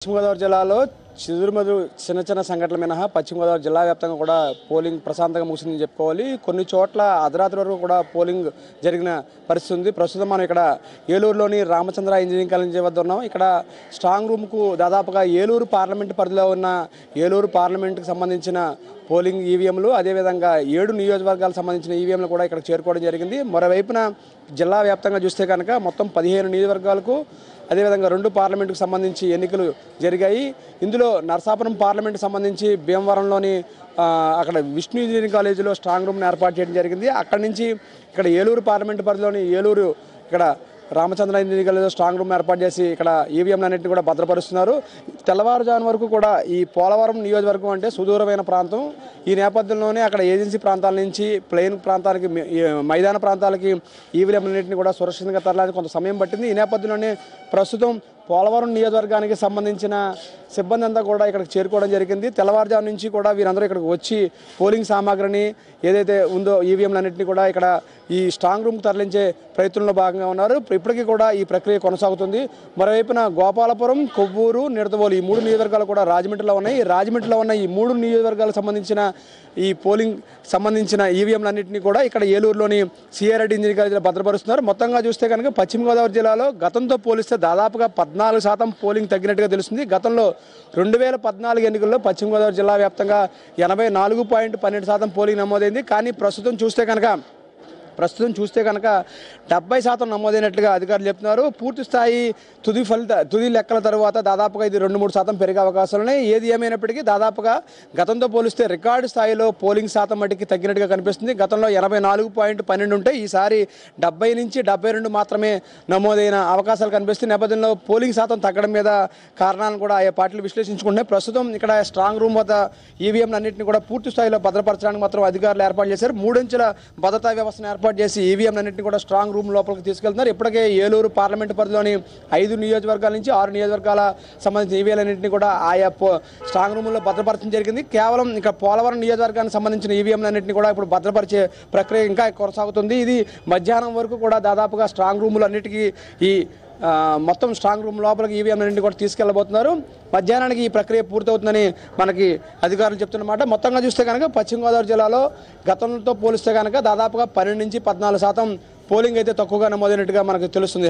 పశ్చిమ గోదావరి జిల్లాలో చిదురుమదురు చిన్న సంఘటనల మినహా పశ్చిమ గోదావరి జిల్లా వ్యాప్తంగా కూడా పోలింగ్ ప్రశాంతంగా ముగిసిందని చెప్పుకోవాలి. కొన్ని చోట్ల అర్ధరాత్రి వరకు కూడా పోలింగ్ జరిగిన పరిస్థితి ఉంది. ప్రస్తుతం మనం ఇక్కడ ఏలూరులోని రామచంద్ర ఇంజనీరింగ్ కాలేజీ వద్ద ఉన్నాం. ఇక్కడ స్ట్రాంగ్ రూమ్కు దాదాపుగా ఏలూరు పార్లమెంటు పరిధిలో ఉన్న ఏలూరు పార్లమెంటుకు సంబంధించిన పోలింగ్ ఈవీఎంలు, అదేవిధంగా 7 నియోజకవర్గాలకు సంబంధించిన ఈవీఎంలు కూడా ఇక్కడ చేరుకోవడం జరిగింది. మరోవైపున జిల్లా వ్యాప్తంగా చూస్తే కనుక మొత్తం 15 నియోజకవర్గాలకు అదేవిధంగా 2 పార్లమెంటుకు సంబంధించి ఎన్నికలు జరిగాయి. ఇందులో నరసాపురం పార్లమెంటుకు సంబంధించి భీమవరంలోని అక్కడ విష్ణు ఇంజనీరింగ్ కాలేజీలో స్ట్రాంగ్ రూమ్ని ఏర్పాటు చేయడం జరిగింది. అక్కడి నుంచి ఇక్కడ ఏలూరు పార్లమెంటు పరిధిలోని ఏలూరు ఇక్కడ రామచంద్ర ఇంజనీరింగ్ కాలేజీలో స్ట్రాంగ్ రూమ్ ఏర్పాటు చేసి ఇక్కడ ఈవీఎంలన్నింటినీ కూడా భద్రపరుస్తున్నారు. తెల్లవారుజాము వరకు కూడా ఈ పోలవరం నియోజకవర్గం అంటే సుదూరమైన ప్రాంతం. ఈ నేపథ్యంలోనే అక్కడ ఏజెన్సీ ప్రాంతాల నుంచి ప్లెయిన్ ప్రాంతాలకి, మైదాన ప్రాంతాలకి ఈవీఎంలన్నింటినీ కూడా సురక్షితంగా తరలించడానికి కొంత సమయం పట్టింది. ఈ నేపథ్యంలోనే ప్రస్తుతం పోలవరం నియోజకవర్గానికి సంబంధించిన సిబ్బంది అంతా కూడా ఇక్కడికి చేరుకోవడం జరిగింది. తెల్లవారుజాము నుంచి కూడా వీరందరూ ఇక్కడికి వచ్చి పోలింగ్ సామాగ్రిని ఏదైతే ఉందో ఈవీఎంలన్నింటినీ కూడా ఇక్కడ ఈ స్ట్రాంగ్ రూమ్కి తరలించే ప్రయత్నంలో భాగంగా ఉన్నారు. ఇప్పటికీ కూడా ఈ ప్రక్రియ కొనసాగుతుంది. మరోవైపున గోపాలపురం, కొవ్వూరు, నిడదవోలు ఈ 3 నియోజకవర్గాలు కూడా రాజమండ్రిలో ఉన్నాయి. రాజమండ్రిలో ఉన్న ఈ 3 నియోజకవర్గాలకు సంబంధించిన ఈ పోలింగ్ సంబంధించిన ఈవీఎంలన్నింటినీ కూడా ఇక్కడ ఏలూరులోని సిఆర్ఐటి ఇంజనీరింగ్ కాలేజీలో భద్రపరుస్తున్నారు. మొత్తంగా చూస్తే కనుక పశ్చిమ గోదావరి జిల్లాలో గతంతో పోలిస్తే దాదాపుగా 14% పోలింగ్ తగ్గినట్టుగా తెలుస్తుంది. గతంలో 2014 ఎన్నికల్లో పశ్చిమ గోదావరి జిల్లా వ్యాప్తంగా 84.12% పోలింగ్ నమోదైంది. కానీ ప్రస్తుతం చూస్తే కనుక 70% నమోదైనట్లుగా అధికారులు చెప్తున్నారు. పూర్తి స్థాయి తుది లెక్కల తర్వాత దాదాపుగా ఇది 2-3% పెరిగే అవకాశాలు ఉన్నాయి. ఏది ఏమైనప్పటికీ దాదాపుగా గతంతో పోలిస్తే రికార్డు స్థాయిలో పోలింగ్ శాతం మట్టికి తగ్గినట్టుగా కనిపిస్తుంది. గతంలో 84.12 ఉంటే ఈసారి 70 నుంచి 72 మాత్రమే నమోదైన అవకాశాలు కనిపిస్తుంది. నేపథ్యంలో పోలింగ్ శాతం తగ్గడం మీద కారణాలను కూడా ఆయా పార్టీలు విశ్లేషించుకుంటున్నాయి. ప్రస్తుతం ఇక్కడ స్ట్రాంగ్ రూమ్ వద్ద ఈవీఎంలన్నింటినీ కూడా పూర్తి స్థాయిలో భద్రపరచడానికి మాత్రం అధికారులు ఏర్పాటు చేశారు. 3 అంచెల భద్రతా వ్యవస్థను ఏర్పాటు చేసి ఈవీఎంలన్నింటినీ కూడా స్ట్రాంగ్ రూమ్ లోపలికి తీసుకెళ్తున్నారు. ఇప్పటికే ఏలూరు పార్లమెంటు పరిధిలోని 5 నియోజకవర్గాల నుంచి 6 నియోజకవర్గాల సంబంధించిన ఈవీఎంలన్నింటినీ కూడా ఆయా స్ట్రాంగ్ రూమ్లో భద్రపరచడం జరిగింది. కేవలం ఇక పోలవరం నియోజకవర్గానికి సంబంధించిన ఈవీఎంలన్నింటినీ కూడా ఇప్పుడు భద్రపరిచే ప్రక్రియ ఇంకా కొనసాగుతుంది. ఇది మధ్యాహ్నం వరకు కూడా దాదాపుగా స్ట్రాంగ్ రూములన్నిటికీ ఈ మొత్తం స్ట్రాంగ్ రూమ్ లోపలికి ఈవీఎంలన్నింటినీ కూడా తీసుకెళ్లబోతున్నారు. మధ్యాహ్నానికి ఈ ప్రక్రియ పూర్తవుతుందని మనకి అధికారులు చెప్తున్నమాట. మొత్తంగా చూస్తే కనుక పశ్చిమ గోదావరి జిల్లాలో గతంతో పోలిస్తే కనుక దాదాపుగా 12 నుంచి 14% పోలింగ్ అయితే తక్కువగా నమోదైనట్టుగా మనకు తెలుస్తుంది.